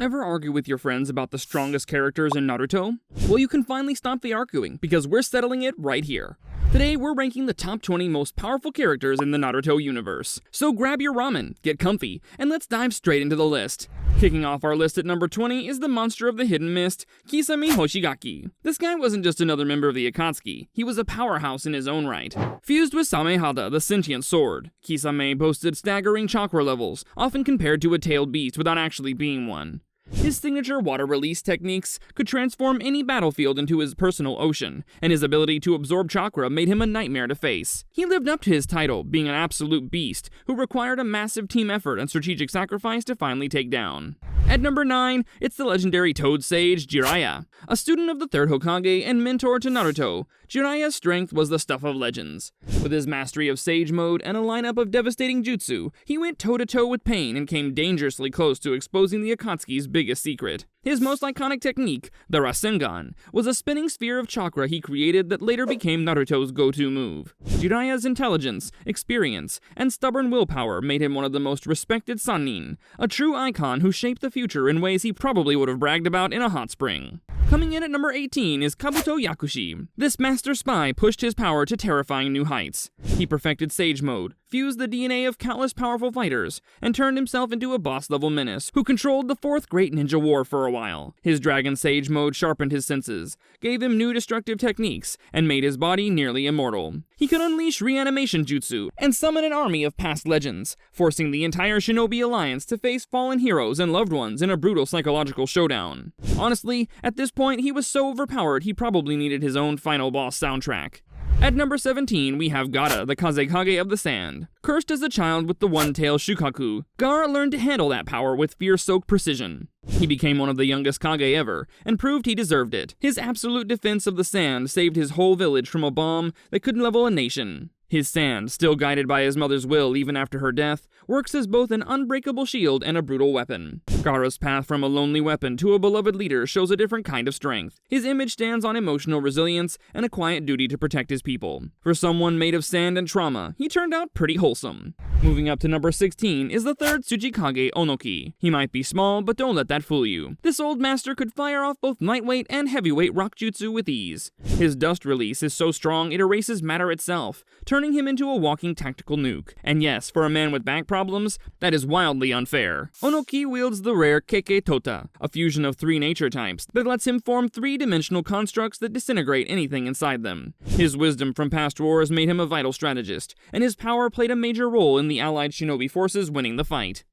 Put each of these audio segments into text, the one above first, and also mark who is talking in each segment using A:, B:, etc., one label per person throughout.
A: Ever argue with your friends about the strongest characters in Naruto? Well, you can finally stop the arguing, because we're settling it right here. Today, we're ranking the top 20 most powerful characters in the Naruto universe. So grab your ramen, get comfy, and let's dive straight into the list. Kicking off our list at number 20 is the monster of the hidden mist, Kisame Hoshigaki. This guy wasn't just another member of the Akatsuki, he was a powerhouse in his own right. Fused with Samehada, the sentient sword, Kisame boasted staggering chakra levels, often compared to a tailed beast without actually being one. His signature water release techniques could transform any battlefield into his personal ocean, and his ability to absorb chakra made him a nightmare to face. He lived up to his title, being an absolute beast, who required a massive team effort and strategic sacrifice to finally take down. At number 9, it's the legendary Toad Sage Jiraiya. A student of the 3rd Hokage and mentor to Naruto, Jiraiya's strength was the stuff of legends. With his mastery of Sage Mode and a lineup of devastating jutsu, he went toe-to-toe with pain and came dangerously close to exposing the Akatsuki's biggest secret. His most iconic technique, the Rasengan, was a spinning sphere of chakra he created that later became Naruto's go-to move. Jiraiya's intelligence, experience, and stubborn willpower made him one of the most respected sannin, a true icon who shaped the future in ways he probably would have bragged about in a hot spring. Coming in at number 18 is Kabuto Yakushi. This master spy pushed his power to terrifying new heights. He perfected Sage Mode, fused the DNA of countless powerful fighters, and turned himself into a boss-level menace who controlled the 4th Great Ninja War for a while. His Dragon Sage Mode sharpened his senses, gave him new destructive techniques, and made his body nearly immortal. He could unleash reanimation jutsu and summon an army of past legends, forcing the entire Shinobi Alliance to face fallen heroes and loved ones in a brutal psychological showdown. Honestly, at this point, he was so overpowered he probably needed his own final boss soundtrack. At number 17, we have Gaara, the Kazekage of the Sand. Cursed as a child with the one-tail Shukaku, Gaara learned to handle that power with fear-soaked precision. He became one of the youngest Kage ever, and proved he deserved it. His absolute defense of the sand saved his whole village from a bomb that could level a nation. His sand, still guided by his mother's will even after her death, works as both an unbreakable shield and a brutal weapon. Gaara's path from a lonely weapon to a beloved leader shows a different kind of strength. His image stands on emotional resilience and a quiet duty to protect his people. For someone made of sand and trauma, he turned out pretty wholesome. Moving up to number 16 is the 3rd Tsujikage Onoki. He might be small, but don't let that fool you. This old master could fire off both lightweight and heavyweight rock jutsu with ease. His dust release is so strong it erases matter itself, turning him into a walking tactical nuke. And yes, for a man with back problems, that is wildly unfair. Onoki wields the rare Kekkei Tota, a fusion of 3 nature types that lets him form 3-dimensional constructs that disintegrate anything inside them. His wisdom from past wars made him a vital strategist, and his power played a major role in the allied shinobi forces winning the fight.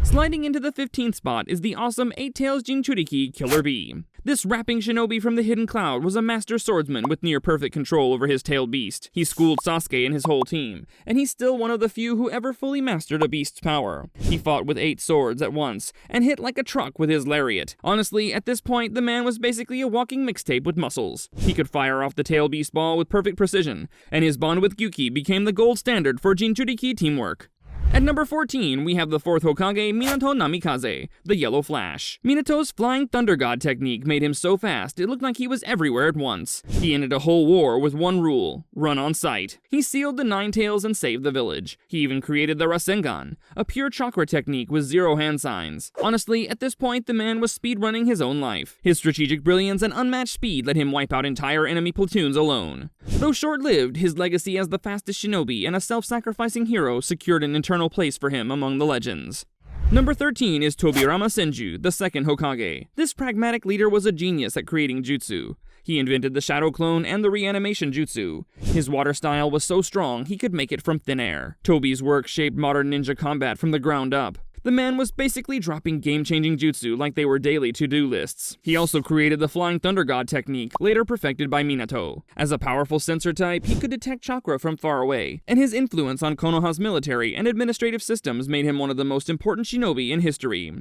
A: Sliding into the 15th spot is the awesome 8-Tails Jinchuriki Killer Bee. This rapping shinobi from the Hidden Cloud was a master swordsman with near-perfect control over his tailed beast. He schooled Sasuke and his whole team, and he's still one of the few who ever fully mastered a beast's power. He fought with 8 swords at once, and hit like a truck with his lariat. Honestly, at this point, the man was basically a walking mixtape with muscles. He could fire off the tail beast ball with perfect precision, and his bond with Gyuki became the gold standard for Jinchuriki teamwork. At number 14, we have the 4th Hokage Minato Namikaze, the Yellow Flash. Minato's Flying Thunder God technique made him so fast it looked like he was everywhere at once. He ended a whole war with one rule: run on sight. He sealed the 9 tails and saved the village. He even created the Rasengan, a pure chakra technique with 0 hand signs. Honestly, at this point, the man was speedrunning his own life. His strategic brilliance and unmatched speed let him wipe out entire enemy platoons alone. Though short-lived, his legacy as the fastest shinobi and a self-sacrificing hero secured an eternal place for him among the legends. Number 13 is Tobirama Senju, the 2nd Hokage. This pragmatic leader was a genius at creating jutsu. He invented the Shadow Clone and the reanimation jutsu. His water style was so strong he could make it from thin air. Tobi's work shaped modern ninja combat from the ground up. The man was basically dropping game-changing jutsu like they were daily to-do lists. He also created the Flying Thunder God technique, later perfected by Minato. As a powerful sensor type, he could detect chakra from far away, and his influence on Konoha's military and administrative systems made him one of the most important shinobi in history.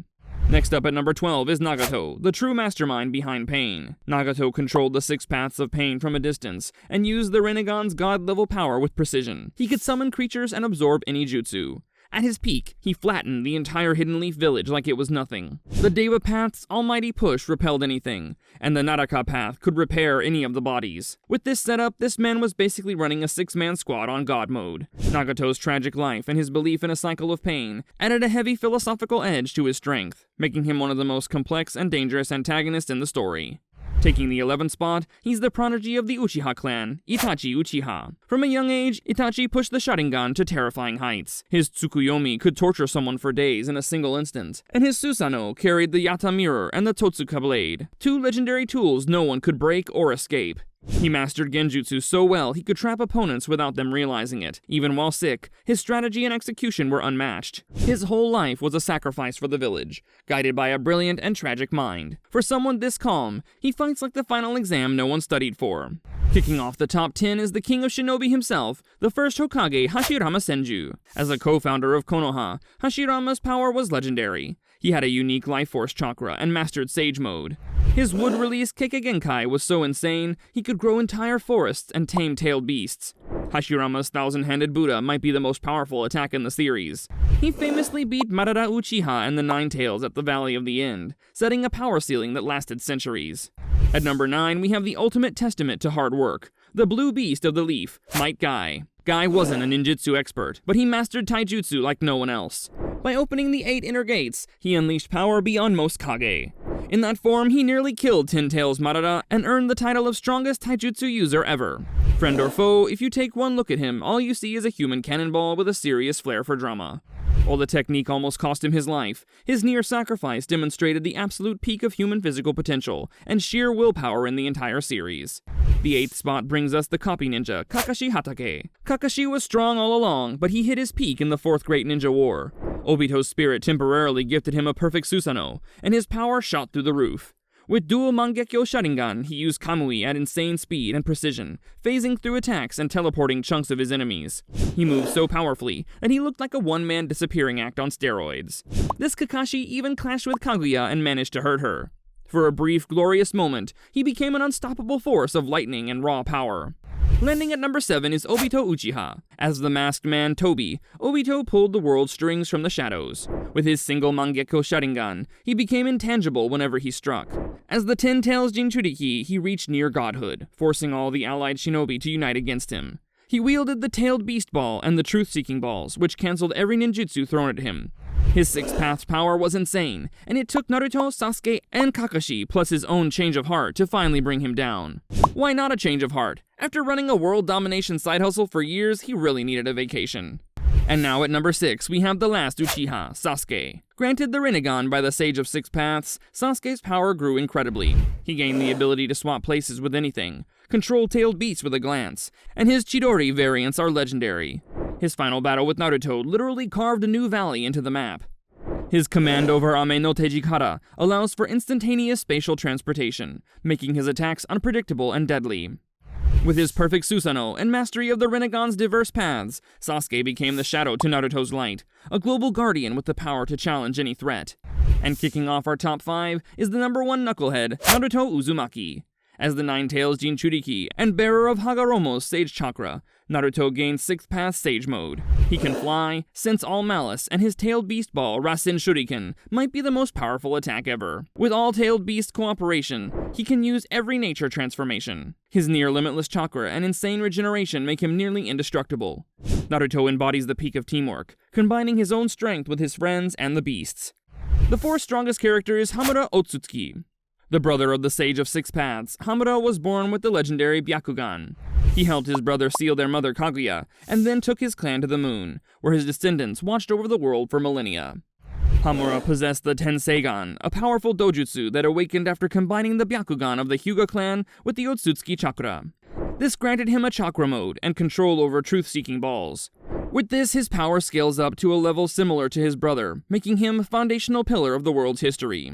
A: Next up at number 12 is Nagato, the true mastermind behind pain. Nagato controlled the 6 paths of pain from a distance, and used the Rinnegan's god-level power with precision. He could summon creatures and absorb any jutsu. At his peak, he flattened the entire Hidden Leaf village like it was nothing. The Deva Path's almighty push repelled anything, and the Naraka Path could repair any of the bodies. With this setup, this man was basically running a 6-man squad on God mode. Nagato's tragic life and his belief in a cycle of pain added a heavy philosophical edge to his strength, making him one of the most complex and dangerous antagonists in the story. Taking the 11th spot, he's the prodigy of the Uchiha clan, Itachi Uchiha. From a young age, Itachi pushed the Sharingan to terrifying heights. His Tsukuyomi could torture someone for days in a single instant, and his Susanoo carried the Yata Mirror and the Totsuka Blade, 2 legendary tools no one could break or escape. He mastered Genjutsu so well he could trap opponents without them realizing it. Even while sick, his strategy and execution were unmatched. His whole life was a sacrifice for the village, guided by a brilliant and tragic mind. For someone this calm, he fights like the final exam no one studied for. Kicking off the top 10 is the king of shinobi himself, the first Hokage Hashirama Senju. As a co-founder of Konoha, Hashirama's power was legendary. He had a unique life force chakra and mastered Sage Mode. His wood-release Kekkei Genkai was so insane, he could grow entire forests and tame tailed beasts. Hashirama's thousand-handed Buddha might be the most powerful attack in the series. He famously beat Madara Uchiha and the Nine Tails at the Valley of the End, setting a power ceiling that lasted centuries. At number 9, we have the ultimate testament to hard work, the blue beast of the leaf, Might Guy. Guy wasn't a ninjutsu expert, but he mastered taijutsu like no one else. By opening the 8 inner gates, he unleashed power beyond most Kage. In that form, he nearly killed Ten Tails Madara and earned the title of strongest taijutsu user ever. Friend or foe, if you take one look at him, all you see is a human cannonball with a serious flair for drama. While the technique almost cost him his life, his near sacrifice demonstrated the absolute peak of human physical potential and sheer willpower in the entire series. The 8th spot brings us the copy ninja, Kakashi Hatake. Kakashi was strong all along, but he hit his peak in the 4th Great Ninja War. Obito's spirit temporarily gifted him a perfect Susanoo, and his power shot through the roof. With dual Mangekyo Sharingan, he used Kamui at insane speed and precision, phasing through attacks and teleporting chunks of his enemies. He moved so powerfully that he looked like a one-man disappearing act on steroids. This Kakashi even clashed with Kaguya and managed to hurt her. For a brief, glorious moment, he became an unstoppable force of lightning and raw power. Landing at number 7 is Obito Uchiha. As the masked man Tobi, Obito pulled the world's strings from the shadows. With his single Mangekyo Sharingan, he became intangible whenever he struck. As the Ten Tails Jinchuriki, he reached near godhood, forcing all the allied shinobi to unite against him. He wielded the Tailed Beast Ball and the Truth-Seeking Balls, which cancelled every ninjutsu thrown at him. His 6 paths power was insane, and it took Naruto, Sasuke, and Kakashi plus his own change of heart to finally bring him down. Why not a change of heart? After running a world domination side hustle for years, he really needed a vacation. And now at number 6, we have the last Uchiha, Sasuke. Granted the Rinnegan by the Sage of 6 Paths, Sasuke's power grew incredibly. He gained the ability to swap places with anything, control tailed beasts with a glance, and his Chidori variants are legendary. His final battle with Naruto literally carved a new valley into the map. His command over Ame no Tejikara allows for instantaneous spatial transportation, making his attacks unpredictable and deadly. With his perfect Susanoo and mastery of the Rinnegan's diverse paths, Sasuke became the shadow to Naruto's light, a global guardian with the power to challenge any threat. And kicking off our top 5 is the number 1 knucklehead, Naruto Uzumaki. As the Nine Tails Jinchuriki and bearer of Hagoromo's Sage Chakra, Naruto gains 6th Path Sage Mode. He can fly, sense all malice, and his Tailed Beast Ball, Rasen Shuriken, might be the most powerful attack ever. With all Tailed Beast cooperation, he can use every nature transformation. His near-limitless chakra and insane regeneration make him nearly indestructible. Naruto embodies the peak of teamwork, combining his own strength with his friends and the beasts. The 4th strongest character is Hamura Otsutsuki. The brother of the Sage of 6 Paths, Hamura was born with the legendary Byakugan. He helped his brother seal their mother Kaguya, and then took his clan to the moon, where his descendants watched over the world for millennia. Hamura possessed the Tenseigan, a powerful dojutsu that awakened after combining the Byakugan of the Hyuga clan with the Otsutsuki chakra. This granted him a chakra mode and control over truth-seeking balls. With this, his power scales up to a level similar to his brother, making him a foundational pillar of the world's history.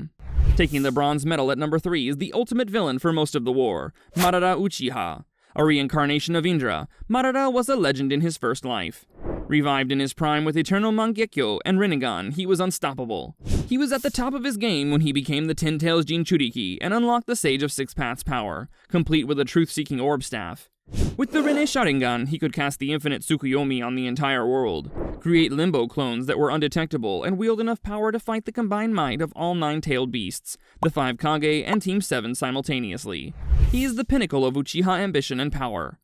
A: Taking the bronze medal at number 3 is the ultimate villain for most of the war, Madara Uchiha. A reincarnation of Indra, Madara was a legend in his first life. Revived in his prime with Eternal Mangekyo and Rinnegan, he was unstoppable. He was at the top of his game when he became the Ten Tails Jinchuriki and unlocked the Sage of 6 Paths power, complete with a truth-seeking orb staff. With the Rinne Sharingan, he could cast the infinite Tsukuyomi on the entire world, create limbo clones that were undetectable, and wield enough power to fight the combined might of all 9-tailed beasts, the 5 Kage, and Team 7 simultaneously. He is the pinnacle of Uchiha ambition and power.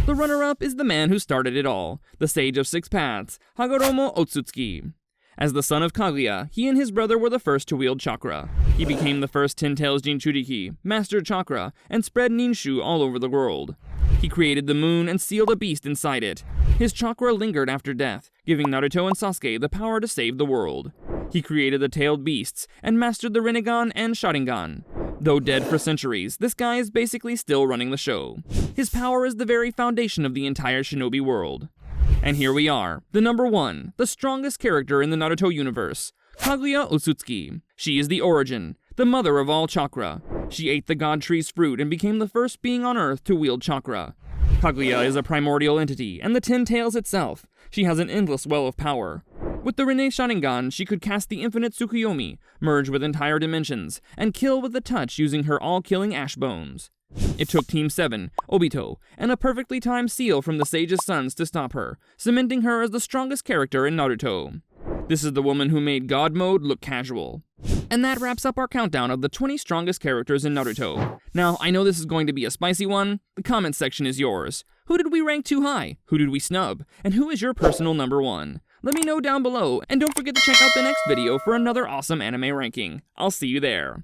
A: The runner-up is the man who started it all, the Sage of 6 Paths, Hagoromo Otsutsuki. As the son of Kaguya, he and his brother were the first to wield chakra. He became the first 10 Tails Jinchuriki, mastered chakra, and spread ninshu all over the world. He created the moon and sealed a beast inside it. His chakra lingered after death, giving Naruto and Sasuke the power to save the world. He created the tailed beasts, and mastered the Rinnegan and Sharingan. Though dead for centuries, this guy is basically still running the show. His power is the very foundation of the entire shinobi world. And here we are, the number 1, the strongest character in the Naruto universe, Kaguya Otsutsuki. She is the origin, the mother of all chakra. She ate the god tree's fruit and became the first being on Earth to wield chakra. Kaguya is a primordial entity, and the 10 Tails itself. She has an endless well of power. With the Rinne Sharingan, she could cast the infinite Tsukuyomi, merge with entire dimensions, and kill with a touch using her all-killing ash bones. It took Team 7, Obito, and a perfectly timed seal from the Sage's sons to stop her, cementing her as the strongest character in Naruto. This is the woman who made God Mode look casual. And that wraps up our countdown of the 20 strongest characters in Naruto. Now, I know this is going to be a spicy one. The comments section is yours. Who did we rank too high? Who did we snub? And who is your personal number 1? Let me know down below, and don't forget to check out the next video for another awesome anime ranking. I'll see you there.